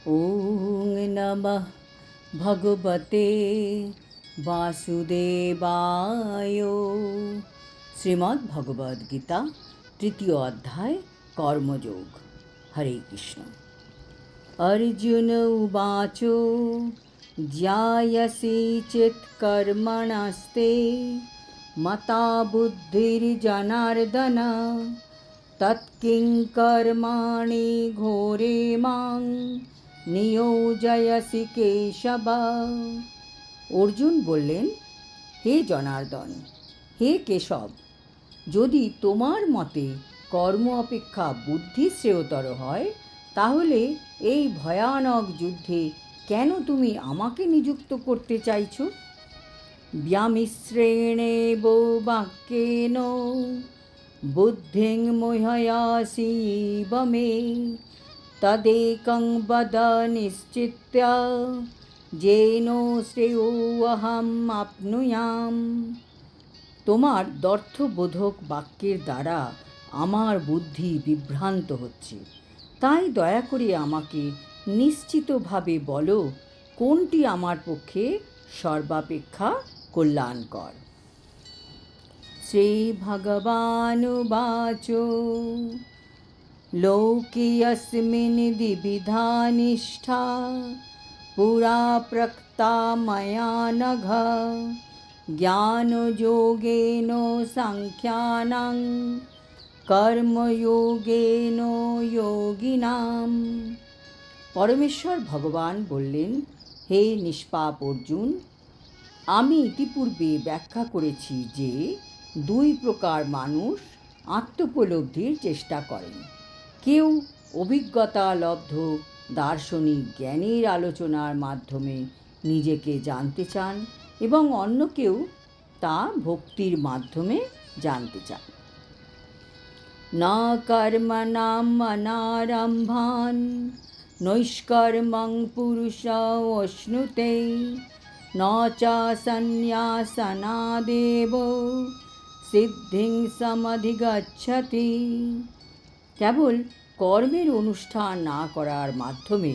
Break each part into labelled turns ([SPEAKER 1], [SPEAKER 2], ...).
[SPEAKER 1] ওং নমঃ ভগবতে বাসুদেবায়। শ্রীমদ্ ভগবদ গীতা তৃতীয় অধ্যায় কর্মযোগ। হরে কৃষ্ণ। अर्जुन उवाच জ্ঞায়সি চেৎ কর্মণস্তে মতা বুদ্ধির্জনার্দন তৎকিং কর্মাণি ঘোরে মাং নিয়োজয়সি কেশব। অর্জুন বললেন, হে জনার্দন, হে কেশব, যদি তোমার মতে কর্ম অপেক্ষা বুদ্ধি শ্রেয়তর হয়, তাহলে এই ভয়ানক যুদ্ধে কেন তুমি আমাকে নিযুক্ত করতে চাইছ? ব্যামিশ্রেণেব বাক্যেন বুদ্ধিং মোহয়াসীব মে তদেকং বদ নিশ্চিত্য যেন শ্রেয়োহম আপনুয়াম। তোমার দ্ব্যর্থবোধক বাক্যের দ্বারা আমার বুদ্ধি বিভ্রান্ত হচ্ছে, তাই দয়া করে আমাকে নিশ্চিতভাবে বলো, কোনটি আমার পক্ষে সর্বাপেক্ষা কল্যাণকর। শ্রী ভগবানুবাচ লোকেऽস্মিन् দ্বিবিধা নিষ্ঠা পুরা প্রক্তা ময়া নঘ জ্ঞানযোগেন সাংখ্যানাং কর্মযোগেন যোগিনাম। পরমেশ্বর ভগবান বললেন, হে নিষ্পাপ অর্জুন, আমি ইতিপূর্বে ব্যাখ্যা করেছি যে দুই প্রকার মানুষ আত্মোপলব্ধির চেষ্টা করেন। কেউ অভিজ্ঞতালব্ধ দার্শনিক জ্ঞানের আলোচনার মাধ্যমে নিজেকে জানতে চান এবং অন্য কেউ তা ভক্তির মাধ্যমে জানতে চান। না কর্মণাং অনারম্ভান নৈষ্কর্মং পুরুষ অশ্নুতে ন চ সন্ন্যাসনাদেব সিদ্ধিং সমধিগচ্ছতি। কেবল কর্মের অনুষ্ঠান না করার মাধ্যমে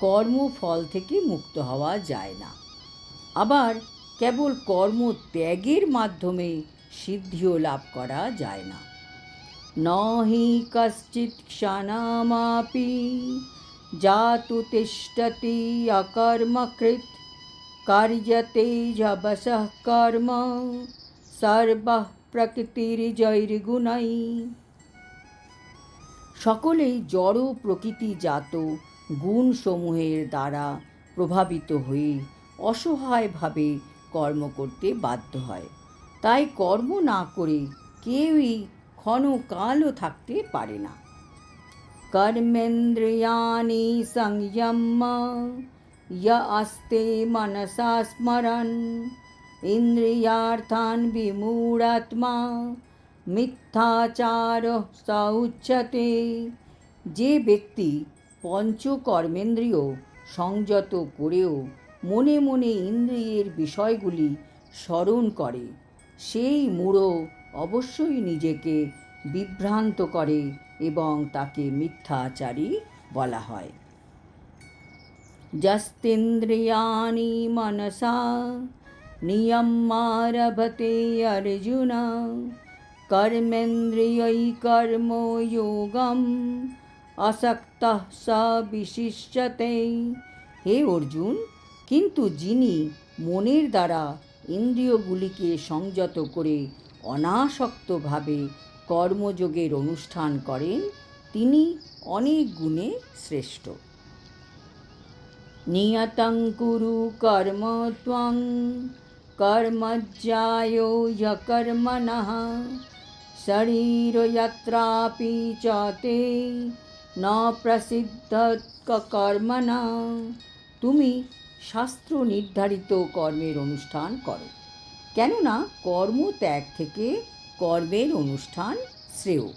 [SPEAKER 1] কর্মফল থেকে মুক্ত হওয়া যায় না, আবার কেবল কর্ম ত্যাগের মাধ্যমে সিদ্ধিও লাভ করা যায় না। ন হি কশ্চিৎ ক্ষণমাপি জাতু তিষ্ঠতি অকর্মকৃৎ কার্যতে যবসঃ কর্ম সর্বঃ প্রকৃতির্জৈর্গুণৈ। সকলেই জড় প্রকৃতিজাত গুণসমূহের দ্বারা প্রভাবিত হয়ে অসহায়ভাবে কর্ম করতে বাধ্য হয়, তাই কর্ম না করে কেউই ক্ষণকালও থাকতে পারে না। কর্মেন্দ্রিয়াণি সংযম্য য় আস্তে মনসা স্মরन् ইন্দ্রিয়ার্থান বিমূঢ়াত্মা মিথ্যাচারঃ স উচ্যতে। যে ব্যক্তি পঞ্চকর্মেন্দ্রিয় সংযত করেও মনে মনে ইন্দ্রিয়ের বিষয়গুলি স্মরণ করে, সেই মূঢ় অবশ্যই নিজেকে বিভ্রান্ত করে এবং তাকে মিথ্যাচারী বলা হয়। যস্তেন্দ্রিয়াণি মনসা নিয়ম্যারভতে অর্জুন কর্মেন্দ্রিয়ৈ কর্মযোগম আসক্তঃ স বিশিষ্যতে। হে অর্জুন, কিন্তু যিনি মনের দ্বারা ইন্দ্রিয়গুলিকে সংযত করে অনাসক্তভাবে কর্মযোগের অনুষ্ঠান করেন, তিনি অনেক গুণে শ্রেষ্ঠ। নিয়তং কুরু কর্ম ত্বং কর্মজ্যায়ো হ্যকর্মণঃ শরীরয়াত্রাপি চ তে ন প্রসিদ্ধৎ কর্মণঃ। তুমি শাস্ত্র নির্ধারিত কর্মের অনুষ্ঠান করো, কেননা কর্ম ত্যাগ থেকে কর্মের অনুষ্ঠান শ্রেয়।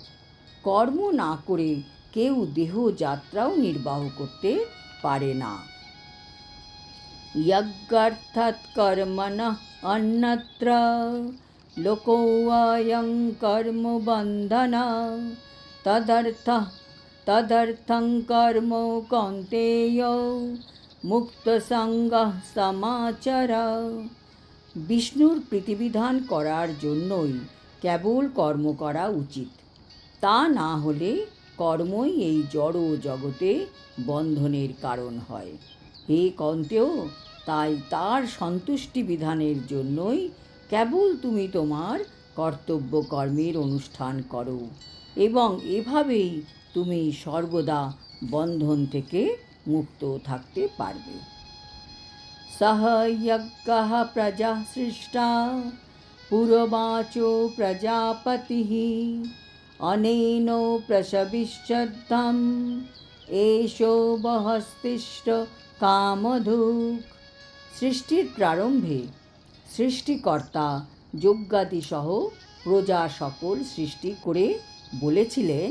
[SPEAKER 1] কর্ম না করে কেউ দেহযাত্রাও নির্বাহ করতে পারে না। যজ্ঞার্থাৎ কর্মণঃ অন্যত্র লোকোऽয়ং কর্মবন্ধনঃ তদর্থং কর্ম কৌন্তেয় মুক্তসঙ্গঃ সমাচর। বিষ্ণুর প্রীতিবিধান করার জন্যই কেবল কর্ম করা উচিত। তা না হলে কর্মই এই জড় জগতে বন্ধনের কারণ হয়। হে কৌন্তেয়, তাই তার সন্তুষ্টি বিধানের জন্যই কেবল তুমি তোমার কর্তব্য কর্মের অনুষ্ঠান করো, এবং এভাবেই তুমি সর্বদা বন্ধন থেকে মুক্ত থাকতে পারবে। সহ যজ্ঞঃ প্রজা সৃষ্টা পুরবাচো প্রজাপতিঃ অনেন প্রসবিষ্যদ্ধম এষো বহস্তিষ্ঠ কামধুক। সৃষ্টির প্রারম্ভে সৃষ্টিকর্তা যজ্ঞাদিসহ প্রজা সকল সৃষ্টি করে বলেছিলেন,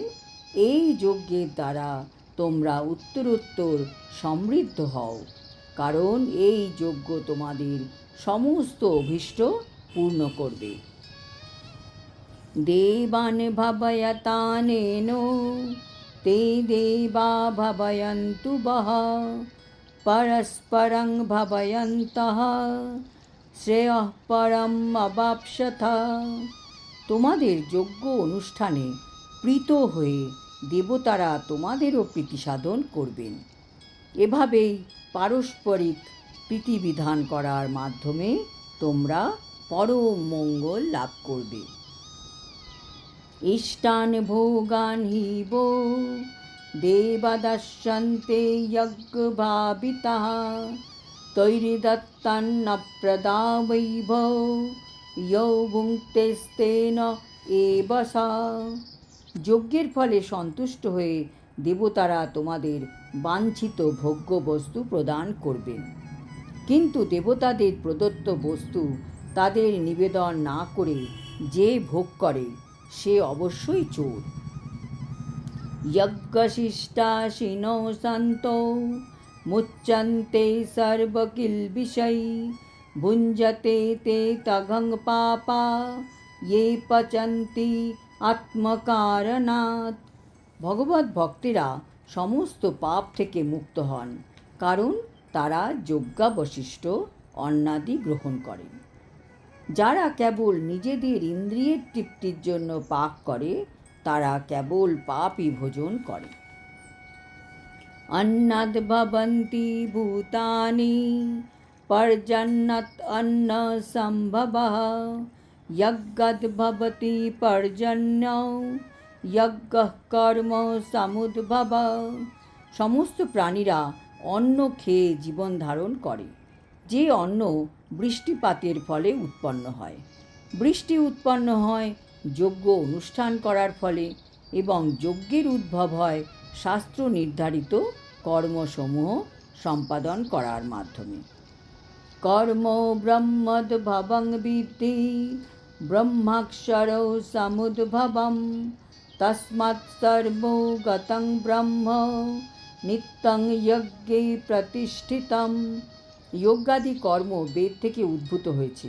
[SPEAKER 1] এই যজ্ঞের দ্বারা তোমরা উত্তরোত্তর সমৃদ্ধ হও, কারণ এই যজ্ঞ তোমাদের সমস্ত অভীষ্ট পূর্ণ করবে। দেবান ভাবয়তানেন তে দেবা ভাবয়ন্তু বহ পরস্পরং ভাবয়ন্তঃ শ্রেয়ঃ পরম অবাপ্স্যথ। তোমাদের যজ্ঞ অনুষ্ঠানে প্রীত হয়ে দেবতারা তোমাদেরও প্রীতি সাধন করবেন। এভাবেই পারস্পরিক প্রীতিবিধান করার মাধ্যমে তোমরা পরম মঙ্গল লাভ করবে। ইষ্টান ভোগান হিব দেবাদর্শন্তে যজ্ঞভাবিতাঃ তৈর্দত্তান্ন প্রদাবৈভ ইয়ো ভুঙ্ক্তেস্তেন এব সা। যজ্ঞের ফলে সন্তুষ্ট হয়ে দেবতারা তোমাদের বাঞ্ছিত ভোগ্য বস্তু প্রদান করবেন, কিন্তু দেবতাদের প্রদত্ত বস্তু তাদের নিবেদন না করে যে ভোগ করে সে অবশ্যই চোর। যজ্ঞশিষ্টাশিনো সন্তো মুচ্যন্তে সর্বকিলবিষৈ ভুঞ্জতে তে তঘং পাপা ये পচন্তি আত্মকারণাৎ। ভগবত ভক্তেরা সমস্ত পাপ থেকে মুক্ত হন, কারণ তারা যজ্ঞাবশিষ্ট অন্নাদি গ্রহণ করেন। যারা কেবল নিজেদের ইন্দ্রিয়ের তৃপ্তির জন্য পাক করে তারা কেবল পাপই ভোজন করে। অন্নাদ ভবন্তি ভূতানি পর্জন্যৎ অন্ন সম্ভবঃ যজ্ঞাদ ভবতি পর্জন্যও যজ্ঞঃ কর্ম সমুদ্ভব। সমস্ত প্রাণীরা অন্ন খেয়ে জীবন ধারণ করে। যে অন্ন বৃষ্টিপাতের ফলে উৎপন্ন হয়, বৃষ্টি উৎপন্ন হয় যজ্ঞ অনুষ্ঠান করার ফলে, এবং যজ্ঞের উদ্ভব হয় শাস্ত্র নির্ধারিত কর্মসমূহ সম্পাদন করার মাধ্যমে। কর্ম ব্রহ্মোদ্ভবং বিদ্ধি ব্রহ্মাক্ষরৌ সমুদ্ভবম তস্মাৎ সর্বগতং ব্রহ্ম নিত্যং যজ্ঞে প্রতিষ্ঠিতম। যজ্ঞাদি কর্ম বেদ থেকে উদ্ভূত হয়েছে,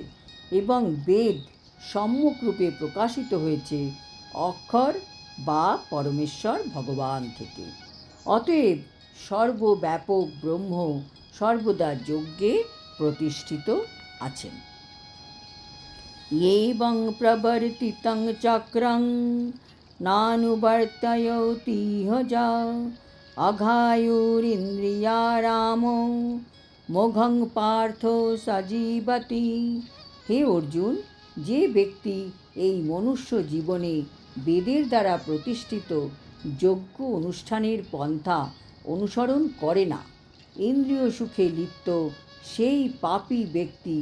[SPEAKER 1] এবং বেদ সম্যকরূপে প্রকাশিত হয়েছে অক্ষর বা পরমেশ্বর ভগবান থেকে। অতএব সর্বব্যাপক ব্রহ্ম সর্বদা যজ্ঞে প্রতিষ্ঠিত আছেন। এবং প্রবর্তিতং চক্রং নানুবর্তয়তিহ যা অঘায়ুরিন্দ্রিয়ারামো মোঘং পার্থ সজীবতি। হে অর্জুন, যে ব্যক্তি এই মনুষ্য জীবনে বেদের দ্বারা প্রতিষ্ঠিত যজ্ঞ অনুষ্ঠানের পন্থা অনুসরণ করে না, ইন্দ্রিয় সুখে লিপ্ত সেই পাপী ব্যক্তি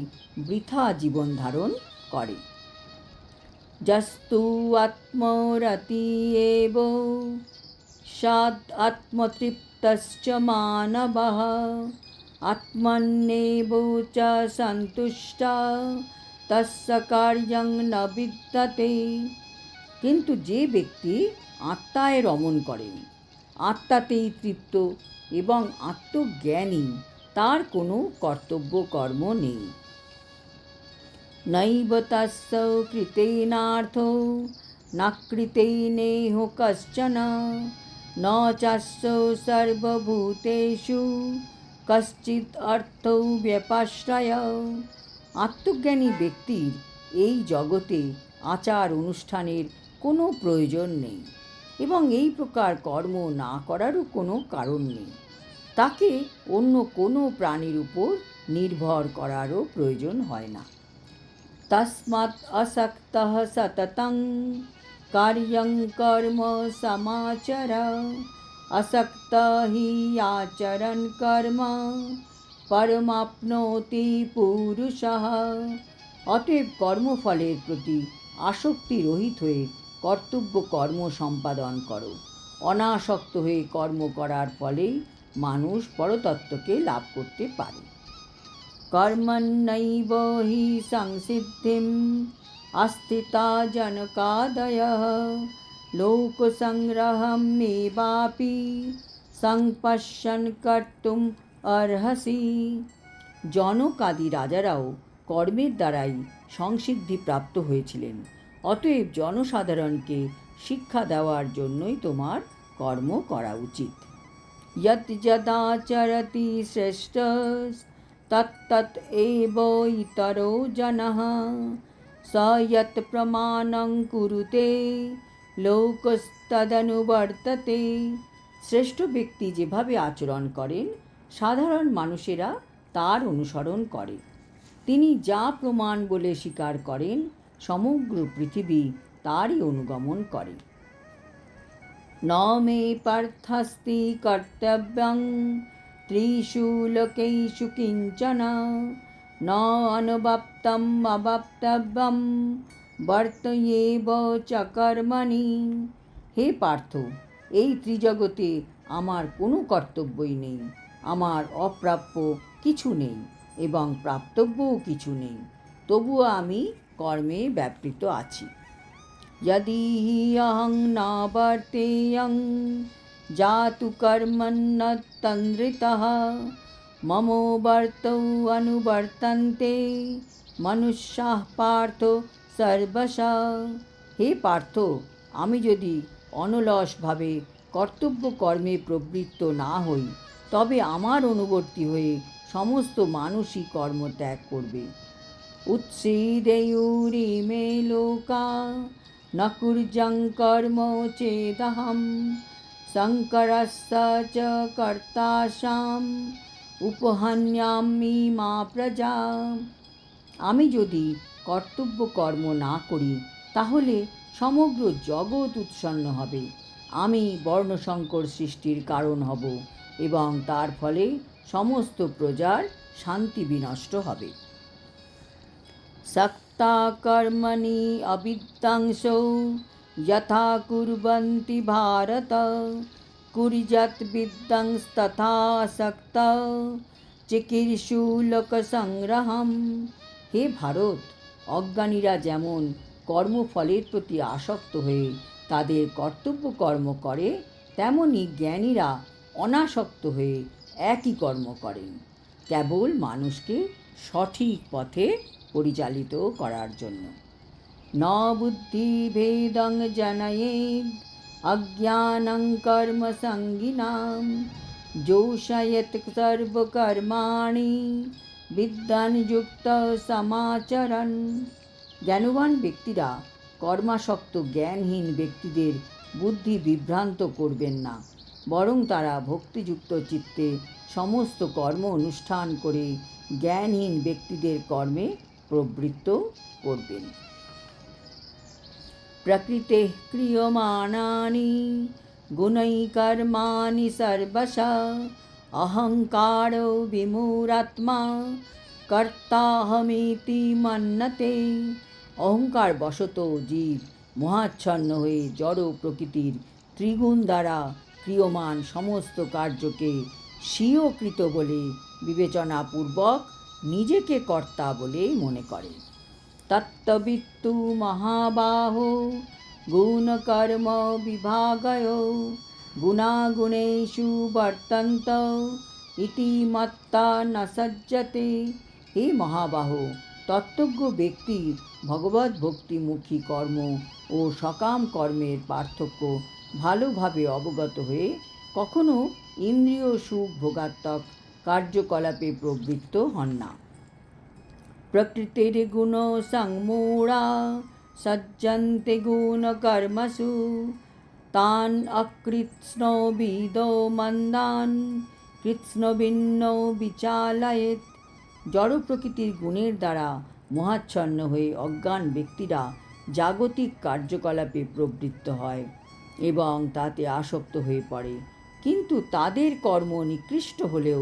[SPEAKER 1] বৃথা জীবন ধারণ করে। যস্তু আত্মরতিয়েব সদ আত্মতৃপ্তশ্চ মানবঃ আত্মন্যেব চ সন্তুষ্টঃ তস্য কার্যং ন বিদ্যতে। কিন্তু যে ব্যক্তি আত্মায় রমণ করেন, আত্মাতেই তৃপ্ত এবং আত্মজ্ঞানী, তার কোনো কর্তব্য কর্ম নেই। নৈব তস্য কৃতেনার্থো ন কৃতেনেহ কশ্চন ন চাস্যৌ সর্বভূতেষু কশ্চিৎ অর্থৌ ব্যপাশ্রয়। আত্মজ্ঞানী ব্যক্তির এই জগতে আচার অনুষ্ঠানের কোনো প্রয়োজন নেই এবং এই প্রকার কর্ম না করারও কোনো কারণ নেই। তাকে অন্য কোনো প্রাণীর উপর নির্ভর করারও প্রয়োজন হয় না। তস্মাৎ আসক্তঃ সততং কার্যং কর্ম সমাচর, আসক্ত হি আচরণ কর্ম পরমাপ্নোতি পুরুষঃ। অতএব কর্মফলের প্রতি আসক্তি রহিত হয়ে কর্তব্য কর্ম সম্পাদন করো। অনাসক্ত হয়ে কর্ম করার ফলেই মানুষ পরতত্ত্বকে লাভ করতে পারে। কর্মণ্যৈব হি সংসিদ্ধিম আস্থিতা জনকাদয়ঃ লোকসংগ্রহম মেবাপি সংপশ্যন কর্তুম অর্হসি। জনকাদি রাজারাও কর্মের দ্বারাই সংসিদ্ধি প্রাপ্ত হয়েছিলেন। অতএব জনসাধারণকে শিক্ষা দেওয়ার জন্যই তোমার কর্ম করা উচিত। যৎ যদাচরতি শ্রেষ্ঠঃ তত্তৎ এব ইতরো জনঃ স যৎ প্রমাণং কুরুতে লোকস্তদনুবর্ততে। শ্রেষ্ঠ ব্যক্তি যেভাবে আচরণ করেন সাধারণ মানুষেরা তার অনুসরণ করে। তিনি যা প্রমাণ বলে স্বীকার করেন সমগ্র পৃথিবী তারই অনুগমন করে। ন মে পার্থস্তি কর্তব্যং ত্রিষু লোকেষু কিঞ্চন ন অনুবাপ্তম অবাপ্তব্যম বর্তয়েব চ কর্মণি। হে পার্থ, এই ত্রিজগতে আমার কোনো কর্তব্যই নেই, আমার অপ্রাপ্য কিছু নেই এবং প্রাপ্তব্যও কিছু নেই, তবুও আমি কর্মে ব্যাপৃত আছি। यदि हि अहं न वर्तेयं जातु कर्मन्न तन्द्रितः ममो वर्तौ अनुवर्तन्ते मनुष्याः पार्थ सर्वशः। হে পার্থ, আমি যদি অনলসভাবে কর্তব্য কর্মে প্রবৃত্ত না হই তবে আমার অনুবর্তী হয়ে সমস্ত মানুষই কর্ম ত্যাগ করবে। উৎসীদেয়ুরিমে লোকা ন কুর্যং কর্ম চেদহম শঙ্করস্য চ কর্তাসাম উপহন্যামি মা প্রজা। আমি যদি কর্তব্য কর্ম না করি তাহলে সমগ্র জগৎ উৎসন্ন হবে, আমি বর্ণসংকর সৃষ্টির কারণ হব এবং তার ফলে সমস্ত প্রজার শান্তি বিনষ্ট হবে। सक्ता कर्मणि अविद्यांसो यथा कुर्वन्ति भारत कुर्यात् विद्यांस्तथा सक्तः चिकीर्षु लोकसंग्रहम्। হে ভারত, অজ্ঞানীরা যেমন কর্মফলের প্রতি আসক্ত হয়ে তাদের কর্তব্য কর্ম করে তেমনি জ্ঞানীরা অনাসক্ত হয়ে একই কর্ম করেন, কেবল মানুষকে সঠিক পথে পরিচালিত করার জন্য। ন বুদ্ধি ভেদং জনয়েদ অজ্ঞানং কর্ম সঙ্গিনাম যোষয়েত সর্বকর্মাণি বিদ্যান যুক্ত সমাচরণ। জ্ঞানবান ব্যক্তিরা কর্মাসক্ত জ্ঞানহীন ব্যক্তিদের বুদ্ধি বিভ্রান্ত করবেন না, বরং তারা ভক্তিযুক্ত চিত্তে সমস্ত কর্ম অনুষ্ঠান করে জ্ঞানহীন ব্যক্তিদের কর্মে প্রবৃত্ত করবেন। প্রকৃতে ক্রিয়মাণানি গুণৈ কর্মাণি সর্বশঃ অহংকারো বিমূঢ়াত্মা কর্তাহমিতি মন্যতে। অহংকার বশত জীব মোহাচ্ছন্ন হয়ে জড় প্রকৃতির ত্রিগুণ দ্বারা ক্রিয়মান সমস্ত কার্যকে স্বীয়কৃত বলে বিবেচনাপূর্বক নিজেকে কর্তা বলে মনে করে। তত্ত্ববিত্তু মহাবাহো গুণকর্ম বিভাগয়ো গুণাগুণেষু বর্তন্ত ইতি মত্তা ন সজ্জতে। হে মহাবাহ, তত্ত্বজ্ঞ ব্যক্তি ভগবদ্ ভক্তিমুখী কর্ম ও সকাম কর্মের পার্থক্য ভালোভাবে অবগত হয়ে কখনো ইন্দ্রিয় সুখ ভোগাত্মক কার্যকলাপে প্রবৃত্ত হন না। প্রকৃতির গুণ সংমূঢ়া সজ্জন্তে গুণ কর্মসু তান অকৃৎস্নবিদো মন্দান কৃৎস্নভিন্ন বিচালয়েত। জড় প্রকৃতির গুণের দ্বারা মোহাচ্ছন্ন হয়ে অজ্ঞান ব্যক্তিরা জাগতিক কার্যকলাপে প্রবৃত্ত হয় এবং তাতে আসক্ত হয়ে পড়ে, কিন্তু তাদের কর্ম নিকৃষ্ট হলেও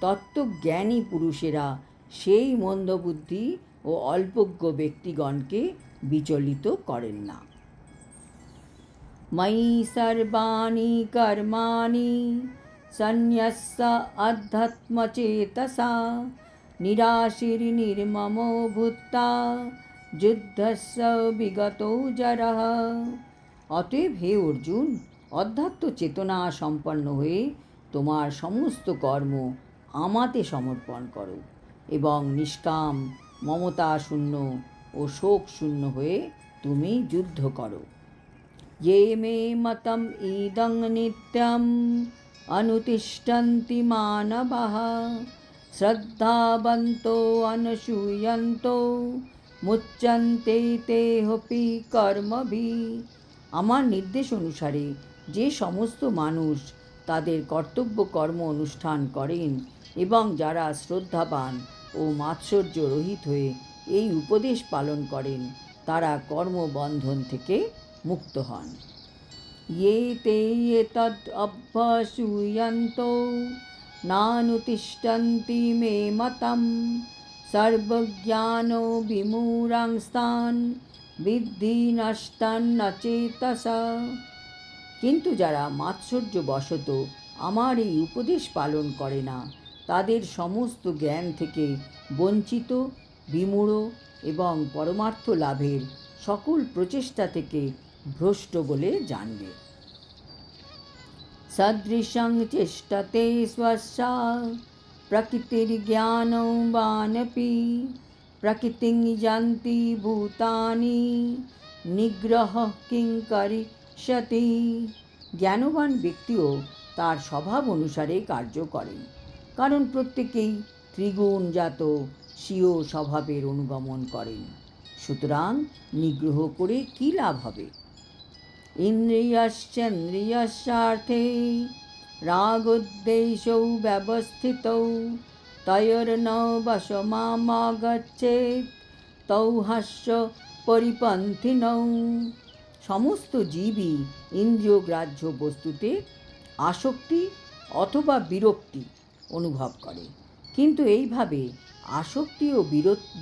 [SPEAKER 1] তত্ত্বজ্ঞানী পুরুষেরা সেই মন্দবুদ্ধি ও অল্পজ্ঞ ব্যক্তিগণকে বিচলিত করেন না। ময়ি সর্বাণি কর্মাণি সন্ন্যস্য অধ্যাত্মচেতসা নিরাশির্নির্মমো ভূত্বা যুদ্ধস্য বিগতো জরঃ। অতএব হে অর্জুন, অধ্যাত্ম চেতনা সম্পন্ন হয়ে তোমার সমস্ত কর্ম আমাতে সমর্পণ করো এবং নিষ্কাম, মমতা শূন্য ও শোক শূন্য হয়ে তুমি যুদ্ধ করো। ये मे मतम इदं नित्यं अनुतिष्ठन्ति मानवाः श्रद्धावन्तो अनसूयन्तो मुच्यन्ते तेऽपि कर्मभिः। আমার নির্দেশ অনুসারে যে সমস্ত মানুষ তাদের কর্তব্য কর্ম অনুষ্ঠান করেন এবং যারা শ্রদ্ধাবান ও মাৎসর্য রহিত হয়ে এই উপদেশ পালন করেন তারা কর্মবন্ধন থেকে মুক্ত হন। ये ते एतद् अभ्यसूयन्तो नानुतिष्ठन्ति मे मतं सर्वज्ञानो विमूढांस्तान् विद्धि नष्टान्नचेतसा। কিন্তু যারা মাৎসর্যবশত আমার এই উপদেশ পালন করে না তাদের সমস্ত জ্ঞান থেকে বঞ্চিত, বিমূঢ় এবং পরমার্থ লাভের সকল প্রচেষ্টা থেকে ভ্রষ্ট বলে জানবে। সদৃশং চেষ্টতে স্বস্যা প্রকৃতির্জ্ঞানবানপি প্রকৃতিং যান্তি ভূতানি নিগ্রহ কিং করিষ্যতি। জ্ঞানবান ব্যক্তিও তার স্বভাব অনুসারে কার্য করেন, কারণ প্রত্যেকেই ত্রিগুণজাত স্বীয় স্বভাবের অনুগমন করেন। সুতরাং নিগ্রহ করে কী লাভ হবে? ইন্দ্রিয়শ্চেন্দ্রিয়স্যার্থে রাগোদ্দেশৌ ব্যবস্থিতৌ তয়োর্ন বশমাগচ্ছেৎ তৌ হাস্য পরিপন্থিনৌ। সমস্ত জীবই ইন্দ্রিয়গ্রাহ্য বস্তুতে আসক্তি অথবা বিরক্তি অনুভব করে, কিন্তু এইভাবে আসক্তি ও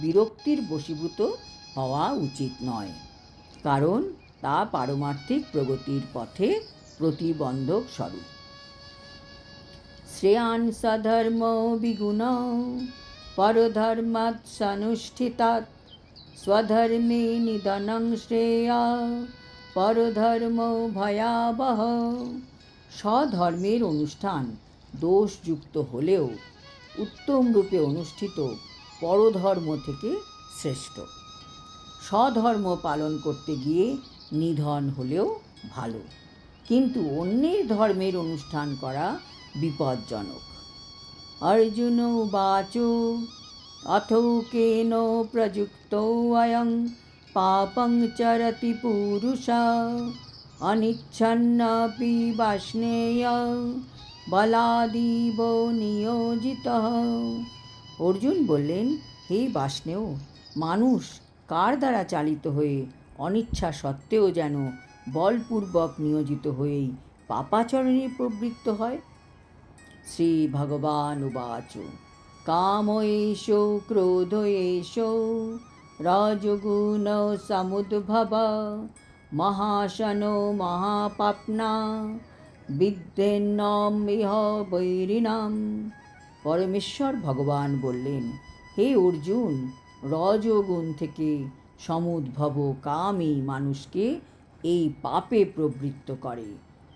[SPEAKER 1] বিরক্তির বশীভূত হওয়া উচিত নয়, কারণ তা পারমার্থিক প্রগতির পথে প্রতিবন্ধক স্বরূপ। শ্রেয়ান সধর্ম বিগুণ পরধর্মাৎ সনুষ্ঠিতাৎ স্বধর্মে নিধনং শ্রেয়া পরধর্ম ভয়াবহ। স্বধর্মের অনুষ্ঠান দোষযুক্ত হলেও উত্তম রূপে অনুষ্ঠিত পরধর্ম থেকে শ্রেষ্ঠ। স্বধর্ম পালন করতে গিয়ে নিধন হলেও ভালো, কিন্তু অন্যের ধর্মের অনুষ্ঠান করা বিপজ্জনক। অর্জুন উবাচ অথো কেন প্রযুক্তো অয়ং পাপং চরতি পুরুষা অনিচ্ছন্নপি বাষ্ণেয় বলাদিব নিয়োজিতঃ। অর্জুন বললেন, হে বাষ্ণেয়, মানুষ কার দ্বারা চালিত হয়ে অনিচ্ছা সত্ত্বেও যেন বলপূর্বক নিয়োজিত হয়েই পাপাচরণে প্রবৃত্ত হয়? শ্রী ভগবান উবাচ কাম এষ ক্রোধ এষ রজগুণ সমুদ্ভব মহাশনো মহাপাপ্না বিদ্যেন্নম ইহ বৈরিণাম। পরমেশ্বর ভগবান বললেন, হে অর্জুন, রজগুণ থেকে সমুদ্ভব কামই মানুষকে এই পাপে প্রবৃত্ত করে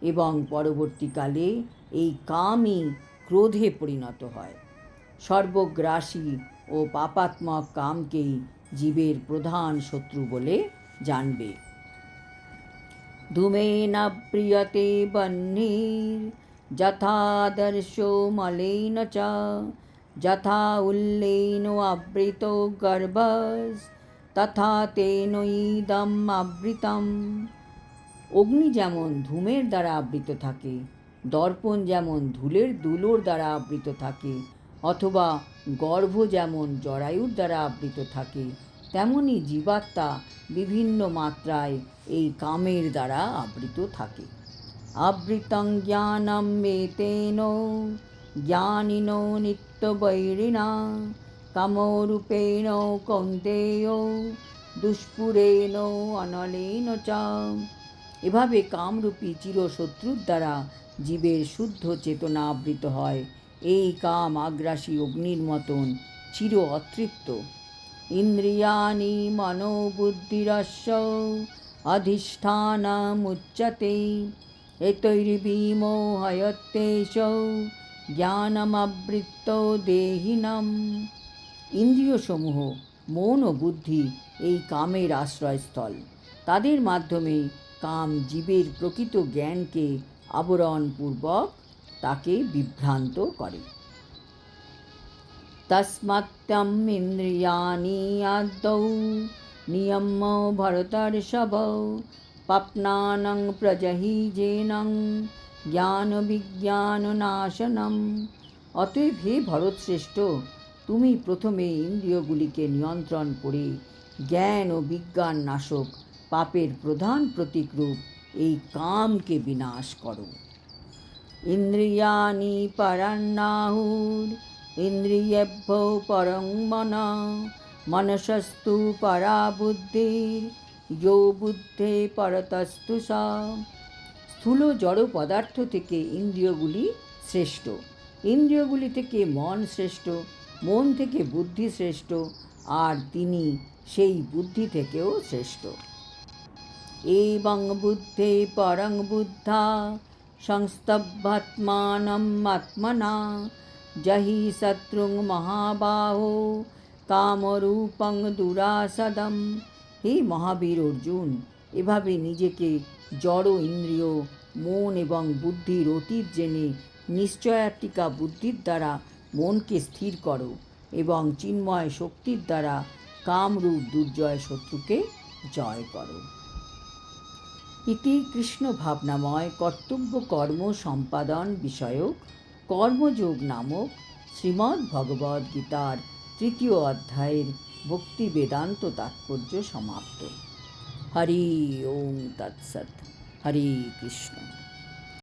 [SPEAKER 1] এবং পরবর্তীকালে এই কামই ক্রোধে পরিণত হয়। সর্বগ্রাসী ও পাপাত্মক কামকেই জীবের প্রধান শত্রু বলে জানবে। ধূমেন প্রিয়তে বহ্নির্যথাদর্শো মলেন চ যথা উল্লেন আবৃতো গর্ভস তথা তেনৈদম আবৃতম। অগ্নি যেমন ধূমের দ্বারা আবৃত থাকে, দর্পণ যেমন ধুলের দুলোর দ্বারা আবৃত থাকে, অথবা গর্ভ যেমন জরায়ুর দ্বারা আবৃত থাকে, তেমনি জীবাত্মা বিভিন্ন মাত্রায় এই কামের দ্বারা আবৃত থাকে। আবৃতং জ্ঞানম এতেন জ্ঞানিনো নিত্যবৈরিণা কামরূপেণ কৌন্তেয় দুষ্পুরেণ অনলেন চ। এভাবে কামরূপী চিরশত্রুর দ্বারা জীবের শুদ্ধ চেতনা আবৃত হয়। এই কাম আগ্রাসী অগ্নির মতন চির অতৃপ্ত। ইন্দ্রিয়াণি মনোবুদ্ধিরস্য অধিষ্ঠানমুচ্যতে এতৈর্বিমোহয়ত্যেষ জ্ঞানমাবৃত্ত দেহিনম। ইন্দ্রিয়সমূহ মন ও বুদ্ধি এই কামের আশ্রয়স্থল। তাদের মাধ্যমে কাম জীবের প্রকৃত জ্ঞানকে আবরণপূর্বক তাকে বিভ্রান্ত করে। তস্মাত্তম ইন্দ্রিয়াণি আদৌ নিয়ম্য ভরতর্ষভ পাপ্নানং প্রজহিজেনং জ্ঞান বিজ্ঞান নাশনম। অতএব হে ভরতশ্রেষ্ঠ, তুমি প্রথমে ইন্দ্রিয়গুলিকে নিয়ন্ত্রণ করে জ্ঞান ও বিজ্ঞান নাশক পাপের প্রধান প্রতীকরূপ এই কামকে বিনাশ করো। ইন্দ্রিয়াণি পরান্নাহুর ইন্দ্রিয়েভ্যো পরং মনঃ মনসস্তু পরা বুদ্ধির ইয়ো বুদ্ধে পরতস্তু সা। স্থূল জড় পদার্থ থেকে ইন্দ্রিয়গুলি শ্রেষ্ঠ, ইন্দ্রিয়গুলি থেকে মন শ্রেষ্ঠ, মন থেকে বুদ্ধি শ্রেষ্ঠ, আর তিনি সেই বুদ্ধি থেকেও শ্রেষ্ঠ। এবং বুদ্ধে পরং বুদ্ধা সংস্তভ্যাত্মানম আত্মনা জহি শত্রুং মহাবাহো কামরূপং দুরাসদম। হে মহাবীর অর্জুন, এভাবে নিজেকে জড় ইন্দ্রিয়, মন এবং বুদ্ধির অতীত জেনে নিশ্চয়াত্মিকা বুদ্ধির দ্বারা মনকে স্থির করো এবং চিন্ময় শক্তির দ্বারা কামরূপ দুর্জয় শত্রুকে জয় করো। ইতি কৃষ্ণ ভাবনাময় কর্তব্য কর্ম সম্পাদন বিষয়ক কর্মযোগ নামক শ্রীমদ্ ভগবদ্ গীতার 3য় অধ্যায়ের ভক্তি বেদান্ত তাৎপর্য সমাপ্ত। হরি ওম তৎসৎ। হরে কৃষ্ণ।